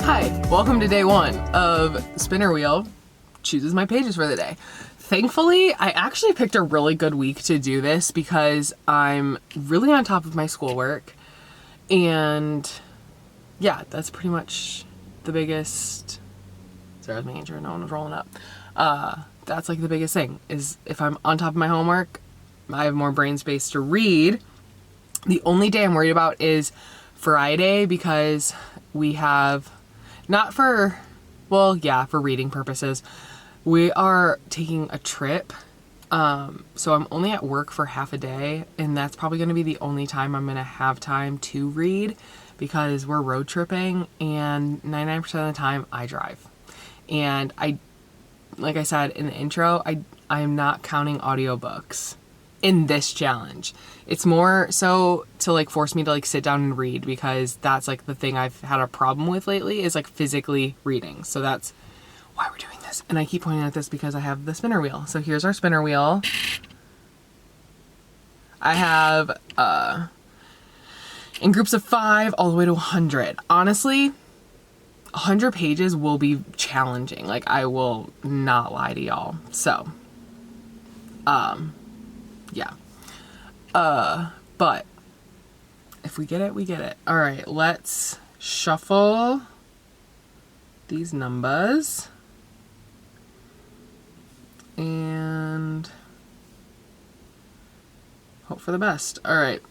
Hi, welcome to day one of Spinner Wheel chooses my pages for the day. Thankfully, I actually picked a really good week to do this because I'm really on top of my schoolwork, and yeah, that's pretty much the biggest. Sorry, I was making sure no one was rolling up. That's like the biggest thing, is if I'm on top of my homework, I have more brain space to read. The only day I'm worried about is Friday, because we have, not for, well, yeah, for reading purposes, we are taking a trip. So I'm only at work for half a day, and that's probably going to be the only time I'm going to have time to read, because we're road tripping, and 99% of the time I drive. And like I said in the intro, I am not counting audiobooks in this challenge. It's more so to like force me to like sit down and read, because that's like the thing I've had a problem with lately, is like physically reading. So that's why we're doing this. And I keep pointing at this because I have the spinner wheel. So here's our spinner wheel. I have in groups of 5 all the way to 100. Honestly, 100 pages will be challenging. Like, I will not lie to y'all. So, yeah. But if we get it, we get it. All right, let's shuffle these numbers and hope for the best. All right,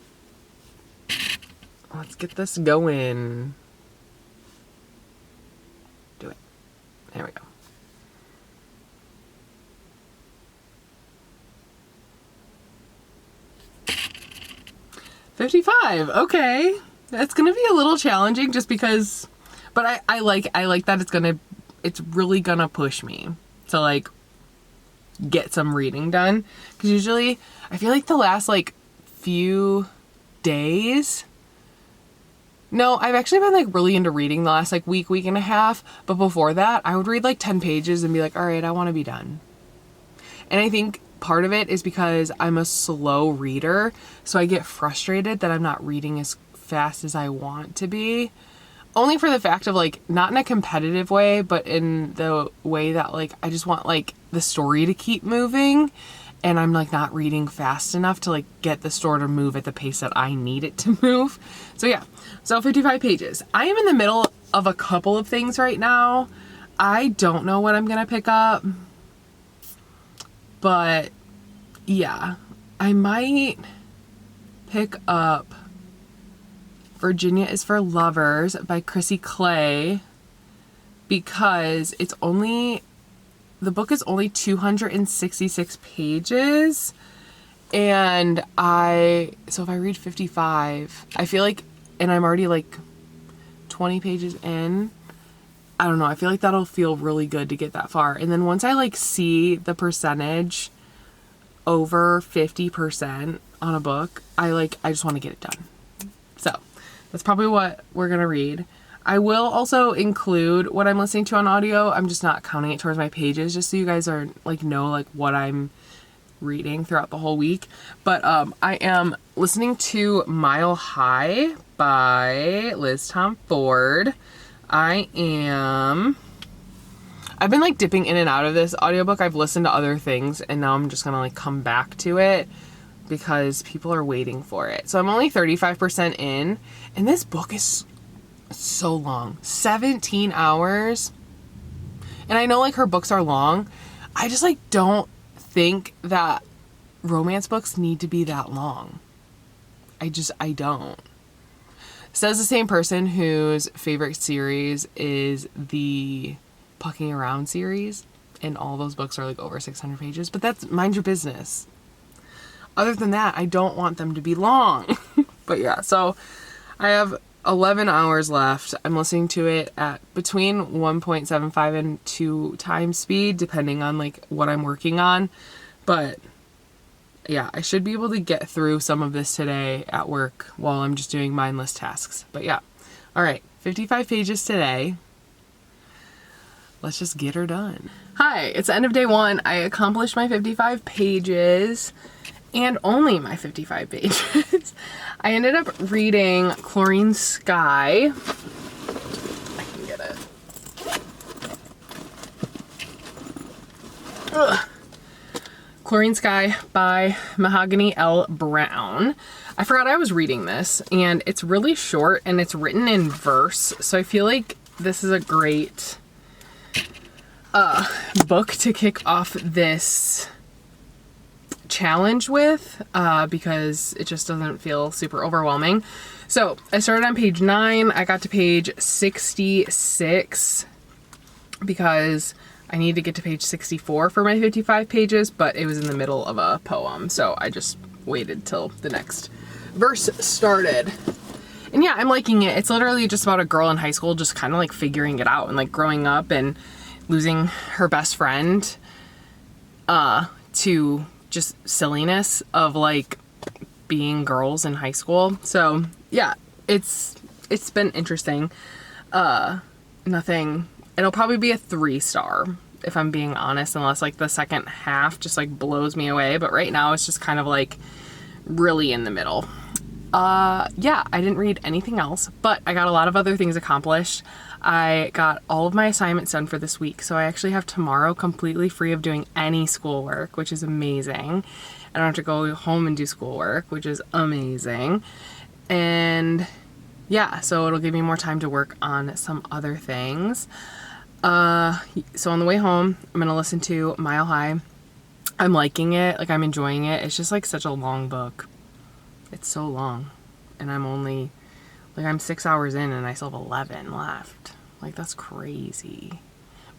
let's get this going. Do it. There we go. $55. Okay, that's gonna be a little challenging, just because, but I like that it's really gonna push me to like get some reading done, because usually I feel like the last like few days, no, I've actually been like really into reading the last like week and a half, but before that I would read like 10 pages and be like, all right, I want to be done. And I think part of it is because I'm a slow reader, so I get frustrated that I'm not reading as fast as I want to be. Only for the fact of like, not in a competitive way, but in the way that like, I just want like the story to keep moving, and I'm like not reading fast enough to like get the story to move at the pace that I need it to move. So yeah, so 55 pages. I am in the middle of a couple of things right now. I don't know what I'm gonna pick up. But yeah, I might pick up Virginia is for Lovers by Chrissy Clay, because the book is only 266 pages. And so if I read 55, I feel like, and I'm already like 20 pages in, I don't know, I feel like that'll feel really good to get that far. And then once I like see the percentage over 50% on a book, I just want to get it done. So that's probably what we're gonna read. I will also include what I'm listening to on audio. I'm just not counting it towards my pages, just so you guys are like know like what I'm reading throughout the whole week. But I am listening to Mile High by Liz Tom Ford. I've been like dipping in and out of this audiobook. I've listened to other things, and now I'm just gonna like come back to it because people are waiting for it. So I'm only 35% in, and this book is so long, 17 hours. And I know like her books are long. I just like don't think that romance books need to be that long. I don't. Says the same person whose favorite series is the Pucking Around series, and all those books are like over 600 pages, but that's mind your business. Other than that, I don't want them to be long. But yeah, so I have 11 hours left. I'm listening to it at between 1.75 and 2 times speed, depending on like what I'm working on. But yeah, I should be able to get through some of this today at work while I'm just doing mindless tasks. But yeah, all right, 55 pages today. Let's just get her done. Hi, it's the end of day one. I accomplished my 55 pages, and only my 55 pages. I ended up reading Chlorine Sky. I can get it. Chlorine Sky by Mahogany L. Brown. I forgot I was reading this, and it's really short and it's written in verse, so I feel like this is a great book to kick off this challenge with, because it just doesn't feel super overwhelming. So I started on page 9. I got to page 66 because I need to get to page 64 for my 55 pages, but it was in the middle of a poem, so I just waited till the next verse started. And yeah, I'm liking it. It's literally just about a girl in high school just kind of like figuring it out and like growing up and losing her best friend to just silliness of like being girls in high school. So yeah, it's been interesting. It'll probably be a 3-star if I'm being honest, unless like the second half just like blows me away. But right now it's just kind of like really in the middle. Yeah, I didn't read anything else, but I got a lot of other things accomplished. I got all of my assignments done for this week, so I actually have tomorrow completely free of doing any schoolwork, which is amazing. I don't have to go home and do schoolwork, which is amazing. And yeah, so it'll give me more time to work on some other things. So on the way home, I'm gonna listen to Mile High. I'm liking it, like I'm enjoying it. It's just like such a long book. It's so long, and I'm 6 hours in and I still have 11 left. Like, that's crazy.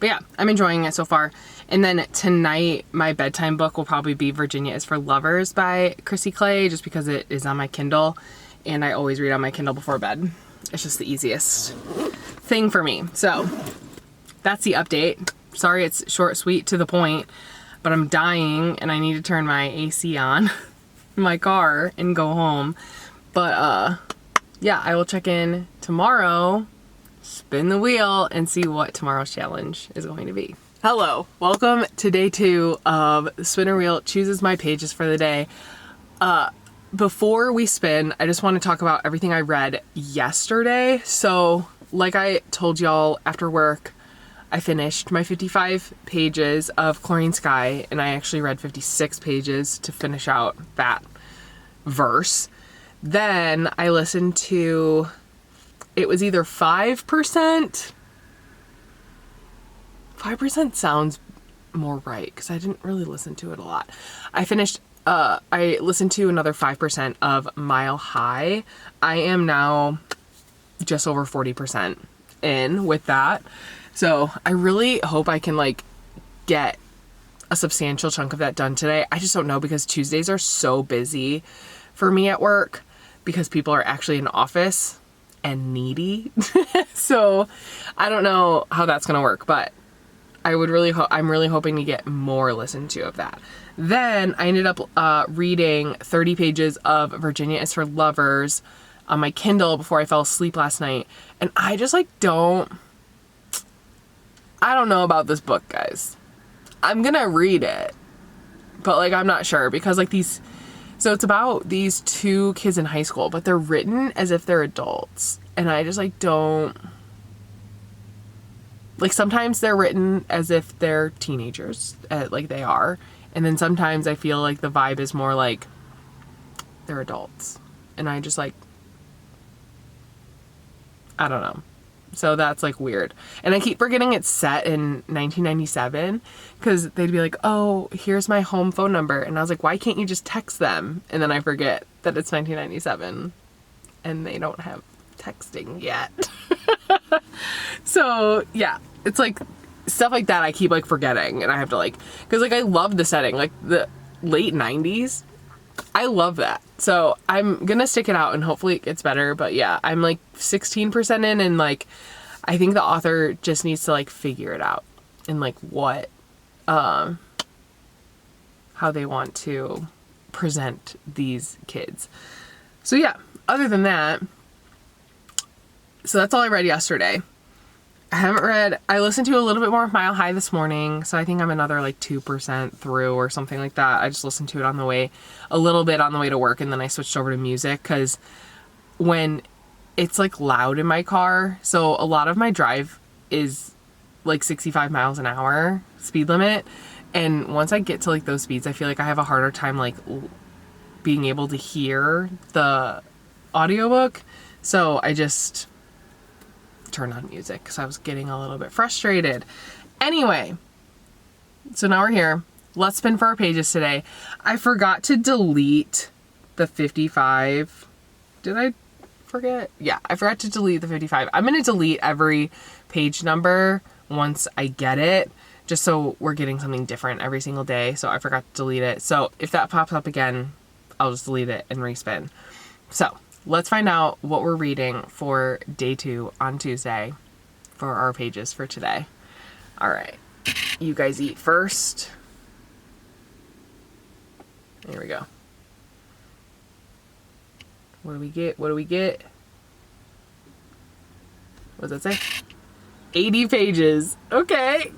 But yeah, I'm enjoying it so far. And then tonight, my bedtime book will probably be Virginia is for Lovers by Chrissy Clay, just because it is on my Kindle, and I always read on my Kindle before bed. It's just the easiest thing for me. So that's the update. Sorry it's short, sweet, to the point, but I'm dying and I need to turn my AC on in my car and go home. But yeah, I will check in tomorrow, spin the wheel, and see what tomorrow's challenge is going to be. Hello, welcome to day 2 of the Spinner Wheel Chooses My Pages for the day. Before we spin, I just want to talk about everything I read yesterday. So like I told y'all, after work, I finished my 55 pages of Chlorine Sky, and I actually read 56 pages to finish out that verse. Then I listened to, it was either 5%. 5% sounds more right, because I didn't really listen to it a lot. I listened to another 5% of Mile High. I am now just over 40% in with that. So I really hope I can like get a substantial chunk of that done today. I just don't know, because Tuesdays are so busy for me at work because people are actually in office and needy. So I don't know how that's going to work, but I'm really hoping to get more listened to of that. Then I ended up reading 30 pages of Virginia is for Lovers on my Kindle before I fell asleep last night. And I just like I don't know about this book, guys. I'm gonna read it, but like I'm not sure, because like so it's about these 2 kids in high school, but they're written as if they're adults. And I just like don't, like sometimes they're written as if they're teenagers, like they are. And then sometimes I feel like the vibe is more like they're adults. And I just like, I don't know. So that's like weird. And I keep forgetting it's set in 1997, because they'd be like, oh, here's my home phone number. And I was like, why can't you just text them? And then I forget that it's 1997 and they don't have texting yet. So yeah, it's like stuff like that I keep like forgetting, and I have to like, because like I love the setting, like the late 90s. I love that. So I'm gonna stick it out and hopefully it gets better. But yeah, I'm like 16% in, and like I think the author just needs to like figure it out and like what how they want to present these kids. So yeah, other than that, so that's all I read yesterday. I listened to a little bit more of Mile High this morning, so I think I'm another like 2% through or something like that. I just listened to it a little bit on the way to work, and then I switched over to music, because when it's like loud in my car, so a lot of my drive is like 65 miles an hour speed limit, And once I get to like those speeds, I feel like I have a harder time like being able to hear the audiobook. So I just turned on music because I was getting a little bit frustrated. Anyway, so now we're here. Let's spin for our pages today. I forgot to delete the 55. Did I forget? Yeah, I forgot to delete the 55. I'm going to delete every page number once I get it, just so we're getting something different every single day. So I forgot to delete it. So if that pops up again, I'll just delete it and respin. So let's find out what we're reading for day 2 on Tuesday for our pages for today. All right. You guys eat first. Here we go. What do we get? What do we get? What does that say? 80 pages. Okay.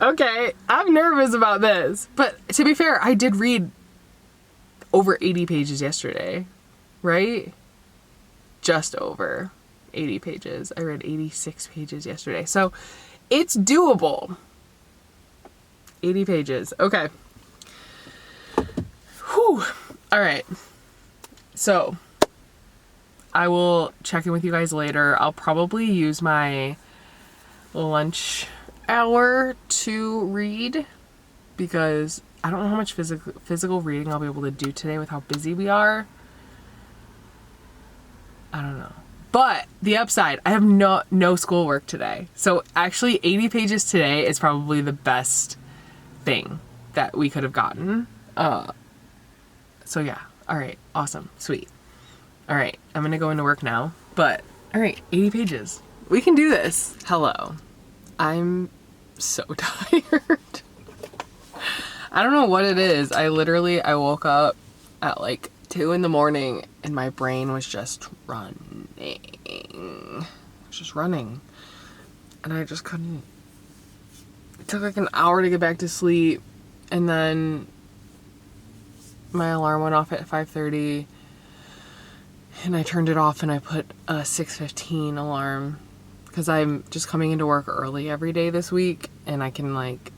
Okay. I'm nervous about this. But to be fair, I did read over 80 pages yesterday, right? Just over 80 pages. I read 86 pages yesterday. So it's doable. 80 pages. Okay. Whew. All right. So I will check in with you guys later. I'll probably use my lunch hour to read because I don't know how much physical reading I'll be able to do today with how busy we are. I don't know. But the upside, I have no schoolwork today. So actually 80 pages today is probably the best thing that we could have gotten. So yeah. All right. Awesome. Sweet. All right. I'm going to go into work now, but all right. 80 pages. We can do this. Hello. I'm so tired. I don't know what it is. I woke up at like 2 in the morning and my brain was just running. It was just running. And I just couldn't. It took like an hour to get back to sleep. And then my alarm went off at 5:30. And I turned it off and I put a 6:15 alarm. Because I'm just coming into work early every day this week. And I can like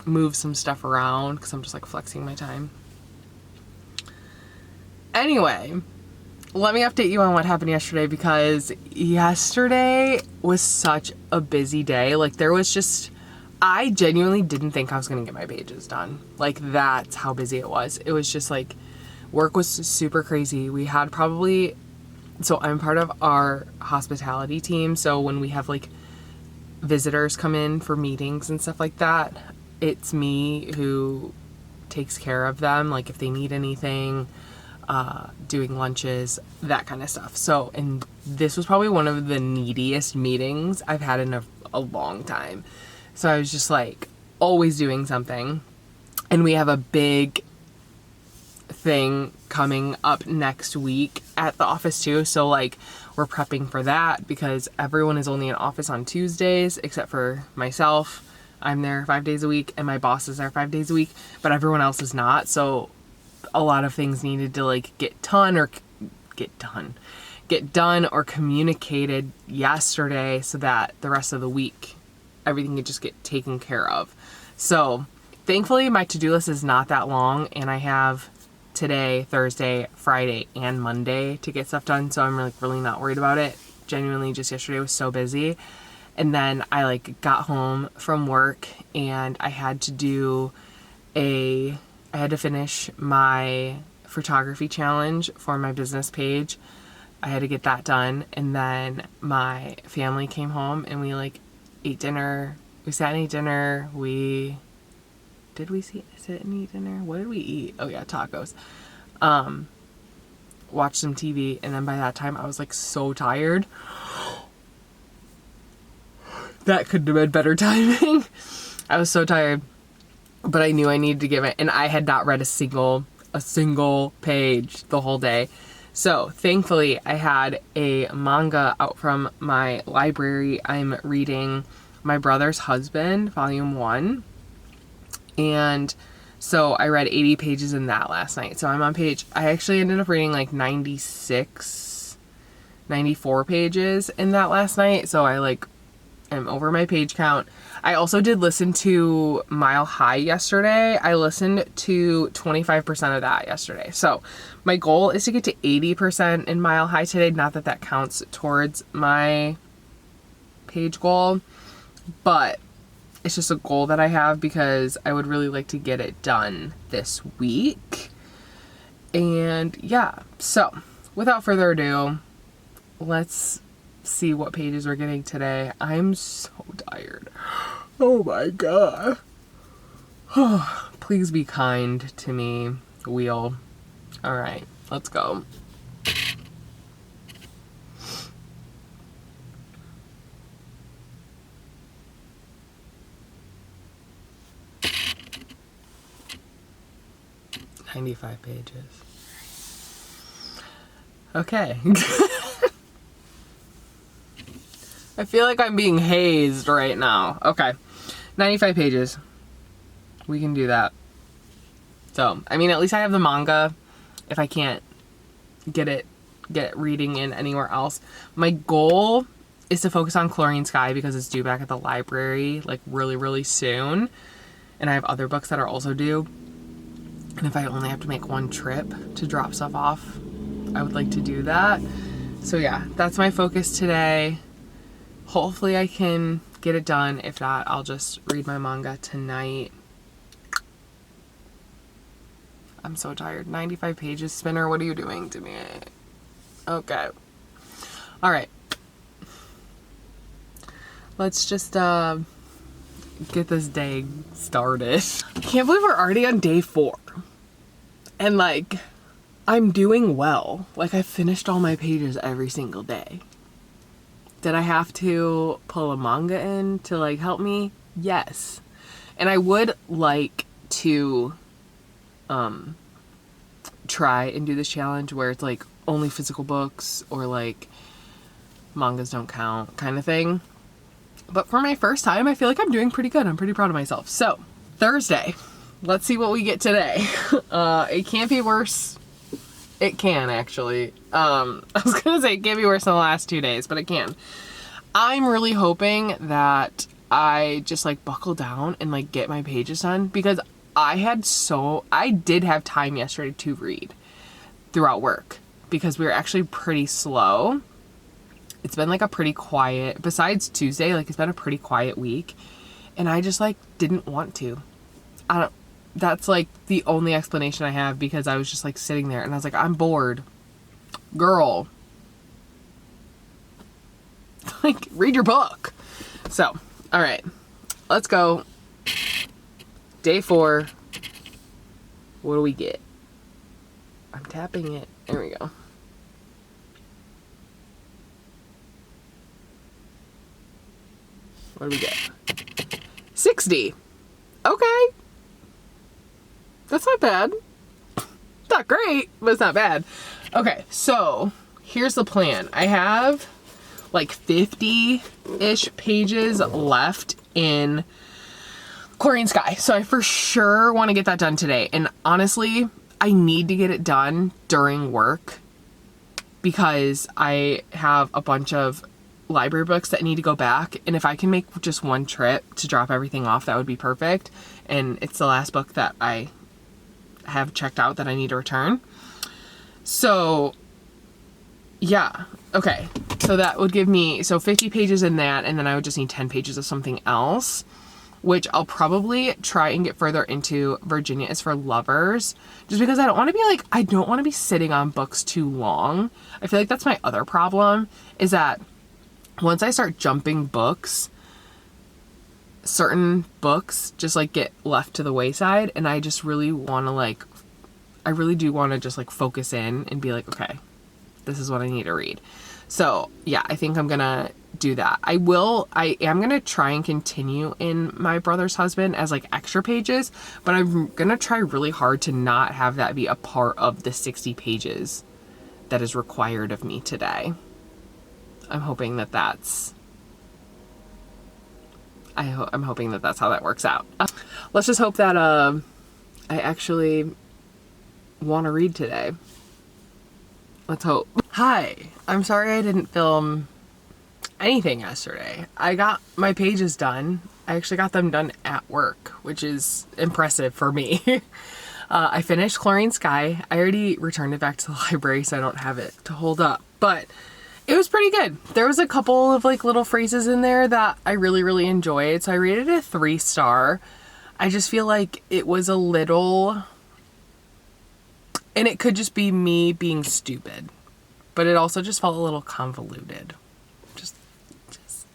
move some stuff around because I'm just like flexing my time. Anyway, let me update you on what happened yesterday because yesterday was such a busy day. Like I genuinely didn't think I was going to get my pages done. Like that's how busy it was. It was just like work was super crazy. We had so I'm part of our hospitality team. So when we have like visitors come in for meetings and stuff like that, it's me who takes care of them. Like if they need anything, doing lunches, that kind of stuff. So, and this was probably one of the neediest meetings I've had in a long time. So I was just like always doing something. And we have a big thing coming up next week at the office too. So like we're prepping for that because everyone is only in office on Tuesdays except for myself. I'm there 5 days a week and my boss is there 5 days a week, but everyone else is not. So a lot of things needed to like get done or communicated yesterday so that the rest of the week everything could just get taken care of. So thankfully my to-do list is not that long and I have today, Thursday, Friday, and Monday to get stuff done. So I'm really not worried about it. Genuinely just yesterday was so busy. And then I like got home from work and I had to finish my photography challenge for my business page. I had to get that done. And then my family came home and we like ate dinner. We sat and ate dinner. Sit and eat dinner? What did we eat? Oh yeah, tacos. Watched some TV. And then by that time I was like so tired. That could have been better timing. I was so tired, but I knew I needed to give it. And I had not read a single page the whole day. So thankfully I had a manga out from my library. I'm reading My Brother's Husband, Volume 1. And so I read 80 pages in that last night. So I'm on I actually ended up reading like 94 pages in that last night. So I I'm over my page count. I also did listen to Mile High yesterday. I listened to 25% of that yesterday. So my goal is to get to 80% in Mile High today. Not that that counts towards my page goal, but it's just a goal that I have because I would really like to get it done this week. And yeah, so without further ado, let's see what pages we're getting today. I'm so tired. Oh my god. Please be kind to me, wheel. All right, let's go. $95 pages. Okay. I feel like I'm being hazed right now. Okay. 95 pages. We can do that. So, I mean, at least I have the manga if I can't get reading in anywhere else. My goal is to focus on Chlorine Sky because it's due back at the library like really, really soon. And I have other books that are also due. And if I only have to make one trip to drop stuff off, I would like to do that. So yeah, that's my focus today. Hopefully I can get it done. If not, I'll just read my manga tonight. I'm so tired. 95 pages, Spinner. What are you doing to me? Okay. All right. Let's just get this day started. I can't believe we're already on day 4. And like, I'm doing well. Like, I finished all my pages every single day. Did I have to pull a manga in to like help me? Yes. And I would like to try and do this challenge where it's like only physical books or like mangas don't count kind of thing. But for my first time, I feel like I'm doing pretty good. I'm pretty proud of myself. So, Thursday. Let's see what we get today. It can't be worse. It can, actually. I was going to say it can't be worse than the last 2 days, but it can. I'm really hoping that I just, like, buckle down and, like, get my pages done because I did have time yesterday to read throughout work because we were actually pretty slow. It's been, like, a pretty quiet, besides Tuesday, like, it's been a pretty quiet week. And I just, like, didn't want to. That's, like, the only explanation I have because I was just, like, sitting there and I was like, I'm bored. Girl. Like, read your book. So, all right. Let's go. Day 4. What do we get? I'm tapping it. There we go. What do we get? 60. Okay. That's not bad. It's not great, but it's not bad. Okay, so here's the plan. I have like 50-ish pages left in Chlorine Sky. So I for sure want to get that done today. And honestly, I need to get it done during work because I have a bunch of library books that need to go back. And if I can make just one trip to drop everything off, that would be perfect. And it's the last book that I have checked out that I need to return. So yeah, okay. So that would give me, 50 pages in that, and then I would just need 10 pages of something else, which I'll probably try and get further into. Virginia is for Lovers, just because I don't want to be sitting on books too long. I feel like that's my other problem, is that once I start jumping books, certain books just like get left to the wayside, and I just really want to I really do want to just like focus in and be like, okay, this is what I need to read. So yeah, I think I'm gonna do that. I am gonna try and continue in My Brother's Husband as like extra pages, but I'm gonna try really hard to not have that be a part of the 60 pages that is required of me today. I'm hoping that that's I'm hoping that that's how that works out. Let's just hope that I actually want to read today. Let's hope. Hi, I'm sorry I didn't film anything yesterday. I got my pages done. I actually got them done at work, which is impressive for me. I finished Chlorine Sky. I already returned it back to the library, so I don't have it to hold up, but it was pretty good. There was a couple of like little phrases in there that I really, really enjoyed. So I rated it a 3-star. I just feel like it was a little, and it could just be me being stupid, but it also just felt a little convoluted. Just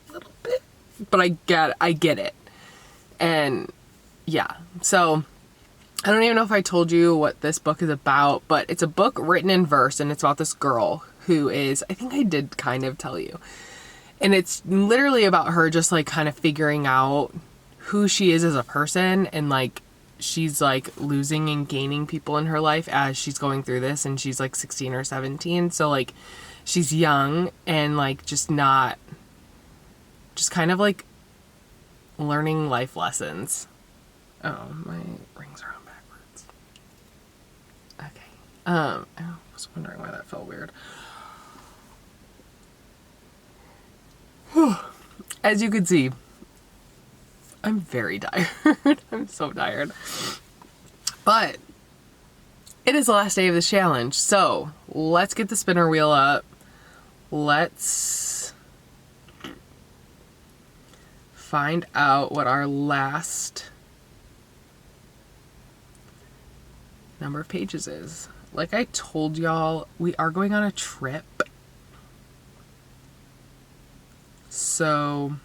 a little bit. But I get it. And yeah, so I don't even know if I told you what this book is about, but it's a book written in verse, and it's about this girl who is, I think I did kind of tell you. And it's literally about her just like kind of figuring out who she is as a person, and like she's like losing and gaining people in her life as she's going through this, and she's like 16 or 17. So like she's young and like just kind of like learning life lessons. Oh, my rings are on backwards. Okay. I was wondering why that felt weird. As you can see, I'm very tired. I'm so tired. But it is the last day of this challenge, so let's get the spinner wheel up. Let's find out what our last number of pages is. Like I told y'all, we are going on a trip. So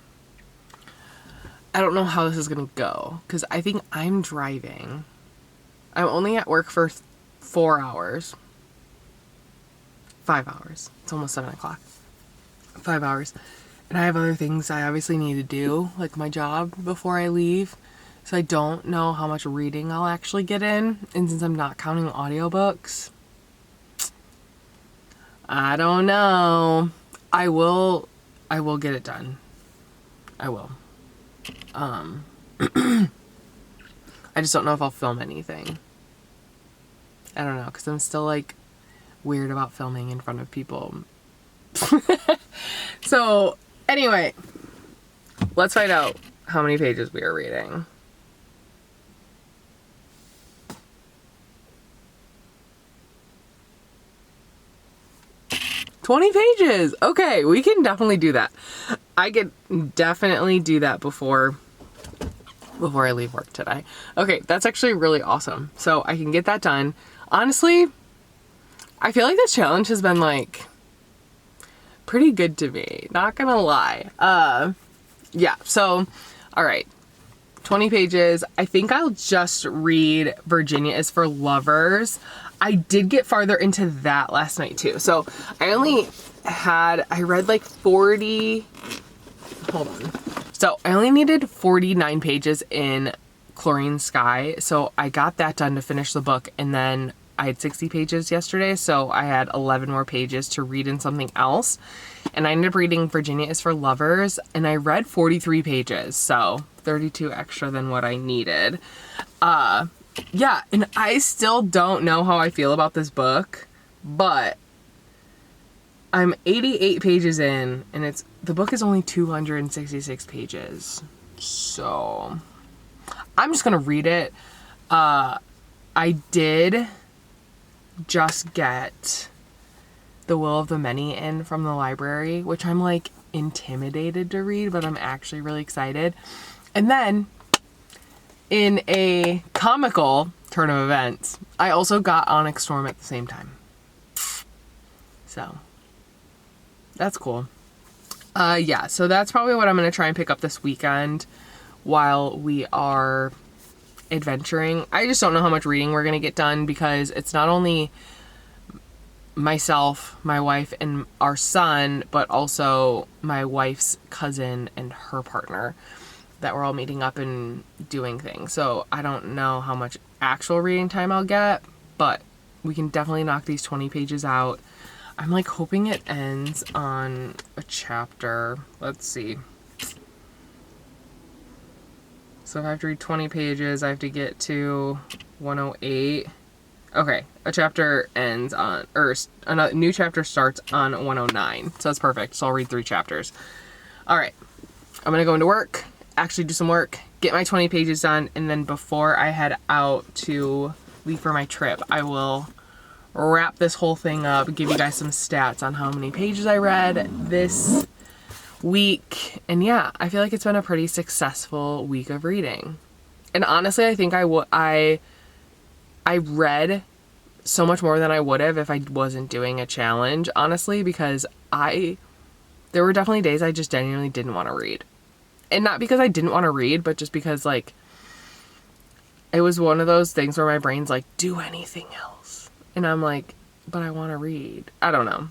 I don't know how this is gonna go, because I think I'm driving. I'm only at work for 4 hours. 5 hours. It's almost 7 o'clock. 5 hours. And I have other things I obviously need to do, like my job, before I leave. So I don't know how much reading I'll actually get in. And since I'm not counting audiobooks, I don't know. I will get it done. I will. I just don't know if I'll film anything. I don't know, because I'm still like weird about filming in front of people. So anyway, let's find out how many pages we are reading. $20 pages. Okay, we can definitely do that. I could definitely do that before I leave work today. Okay, that's actually really awesome. So I can get that done. Honestly, I feel like this challenge has been like pretty good to me. Not gonna lie. Yeah, so, all right. 20 pages. I think I'll just read Virginia is for Lovers. I did get farther into that last night too. So I read like 40, hold on. So I only needed 49 pages in Chlorine Sky. So I got that done to finish the book, and then I had 60 pages yesterday. So I had 11 more pages to read in something else. And I ended up reading Virginia is for Lovers, and I read 43 pages. So 32 extra than what I needed. Yeah, and I still don't know how I feel about this book, but I'm 88 pages in, and the book is only 266 pages. So I'm just gonna read it. I did just get The Will of the Many in from the library, which I'm like intimidated to read, but I'm actually really excited. And then in a comical turn of events, I also got Onyx Storm at the same time. So that's cool. Yeah, so that's probably what I'm going to try and pick up this weekend while we are adventuring. I just don't know how much reading we're going to get done, because it's not only myself, my wife, and our son, but also my wife's cousin and her partner that we're all meeting up and doing things. So I don't know how much actual reading time I'll get, but we can definitely knock these 20 pages out. I'm like hoping it ends on a chapter. Let's see. So if I have to read 20 pages, I have to get to 108. Okay, a chapter ends on, or a new chapter starts on 109. So that's perfect. So I'll read 3 chapters. All right. I'm going to go into work, actually do some work, get my 20 pages done, and then before I head out to leave for my trip, I will wrap this whole thing up, give you guys some stats on how many pages I read this week. And yeah, I feel like it's been a pretty successful week of reading. And honestly, I think I read so much more than I would have if I wasn't doing a challenge, honestly, because there were definitely days I just genuinely didn't want to read. And not because I didn't want to read, but just because, like, it was one of those things where my brain's like, do anything else. And I'm like, but I want to read. I don't know.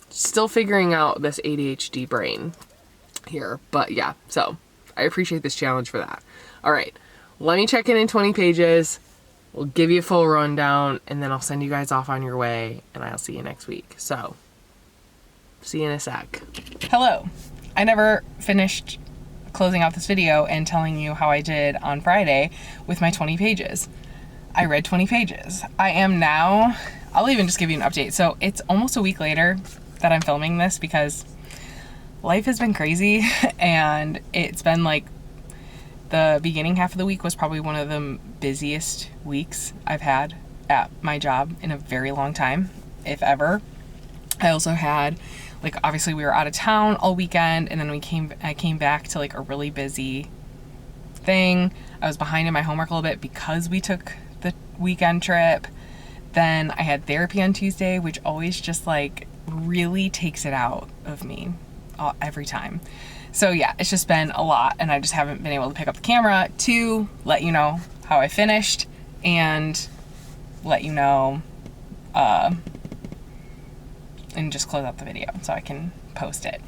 Still figuring out this ADHD brain here. But yeah, so I appreciate this challenge for that. All right, let me check in 20 pages. We'll give you a full rundown, and then I'll send you guys off on your way, and I'll see you next week. So, see you in a sec. Hello. I never finished closing out this video and telling you how I did on Friday with my 20 pages. I read 20 pages. I am now, I'll even just give you an update. So it's almost a week later that I'm filming this because life has been crazy, and it's been like the beginning half of the week was probably one of the busiest weeks I've had at my job in a very long time, if ever. I also had, like, obviously we were out of town all weekend, and then I came back to like a really busy thing. I was behind in my homework a little bit because we took the weekend trip. Then I had therapy on Tuesday, which always just like really takes it out of me every time. So yeah, it's just been a lot, and I just haven't been able to pick up the camera to let you know how I finished and let you know, and just close out the video so I can post it.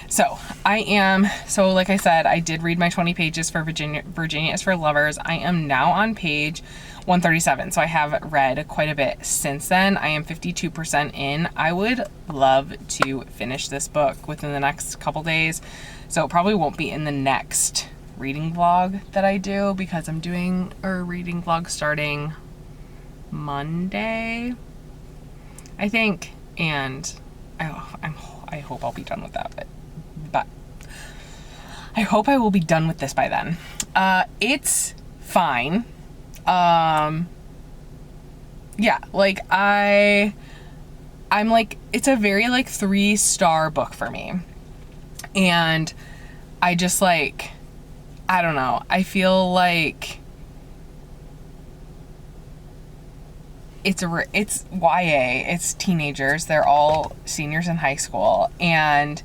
So like I said, I did read my 20 pages for Virginia is for Lovers. I am now on page 137. So I have read quite a bit since then. I am 52% in. I would love to finish this book within the next couple days. So it probably won't be in the next reading vlog that I do, because I'm doing a reading vlog starting Monday, I think. And I hope I'll be done with that, but I hope I will be done with this by then. It's fine. Yeah, like I'm like, it's a very like 3-star book for me. And I just like, I don't know. I feel like it's YA, it's teenagers. They're all seniors in high school, and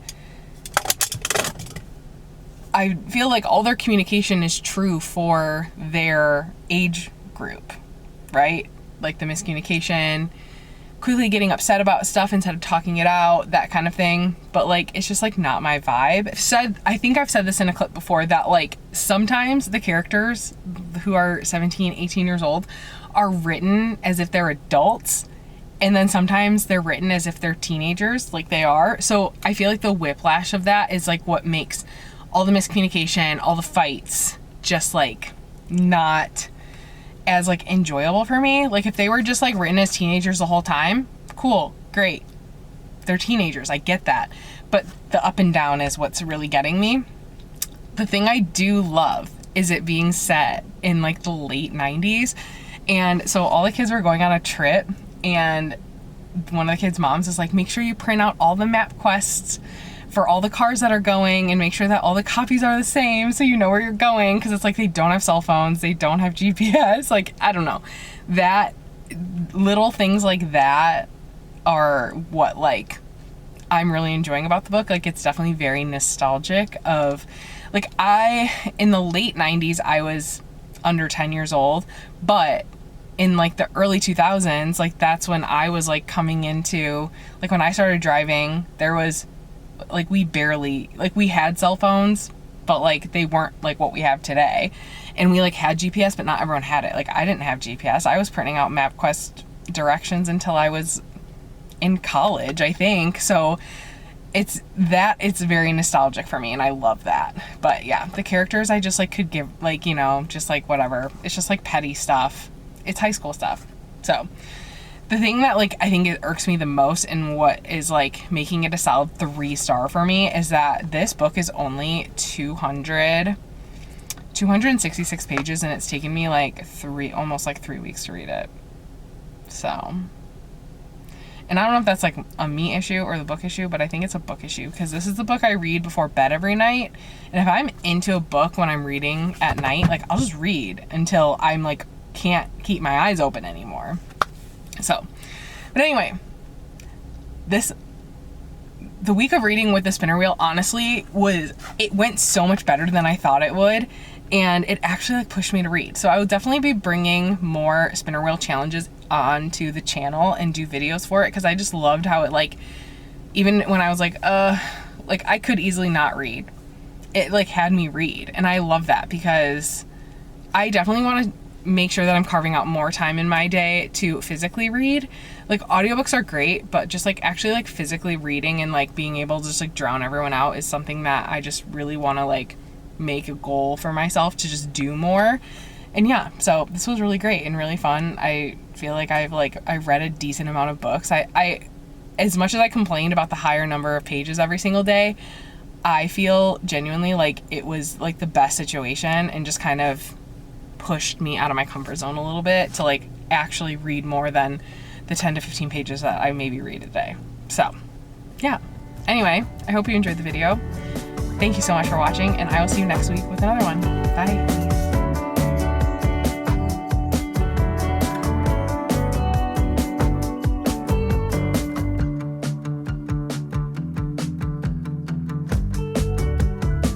I feel like all their communication is true for their age group, right? Like the miscommunication, quickly getting upset about stuff instead of talking it out, that kind of thing. But like, it's just like not my vibe. I think I've said this in a clip before, that like sometimes the characters who are 17, 18 years old are written as if they're adults, and then sometimes they're written as if they're teenagers, like they are. So I feel like the whiplash of that is like what makes all the miscommunication, all the fights, just like not as like enjoyable for me. Like if they were just like written as teenagers the whole time, cool, great. They're teenagers, I get that. But the up and down is what's really getting me. The thing I do love is it being set in like the late 90s. And so all the kids were going on a trip, and one of the kids' moms is like, make sure you print out all the map quests for all the cars that are going, and make sure that all the copies are the same so you know where you're going, because it's like they don't have cell phones, they don't have GPS. Like, I don't know. That little things like that are what like I'm really enjoying about the book. Like, it's definitely very nostalgic of like, in the late 90s I was under 10 years old, but in like the early 2000s, like that's when I was like coming into, like when I started driving, there was like, we had cell phones, but like they weren't like what we have today. And we like had GPS, but not everyone had it. Like I didn't have GPS. I was printing out MapQuest directions until I was in college, I think. So it's very nostalgic for me, and I love that. But yeah, the characters I just like could give, like, you know, just like whatever. It's just like petty stuff. It's high school stuff. So The thing that like I think it irks me the most and what is like making it a solid 3-star for me is that this book is only 266 pages, and it's taken me like almost 3 weeks to read it. So, and I don't know if that's like a me issue or the book issue, but I think it's a book issue because this is the book I read before bed every night. And if I'm into a book when I'm reading at night, like I'll just read until I'm like can't keep my eyes open anymore. So, but anyway, the week of reading with the spinner wheel honestly it went so much better than I thought it would, and it actually like pushed me to read. So I will definitely be bringing more spinner wheel challenges onto the channel and do videos for it, because I just loved how it like, even when I was like I could easily not read, it like had me read, and I love that because I definitely want to make sure that I'm carving out more time in my day to physically read. Like audiobooks are great, but just like actually like physically reading and like being able to just like drown everyone out is something that I just really want to like make a goal for myself to just do more. And yeah, so this was really great and really fun. I feel like I've read a decent amount of books. I as much as I complained about the higher number of pages every single day, I feel genuinely like it was like the best situation and just kind of pushed me out of my comfort zone a little bit to like actually read more than the 10 to 15 pages that I maybe read a day. So yeah, anyway, I hope you enjoyed the video. Thank you so much for watching, and I will see you next week with another one. Bye.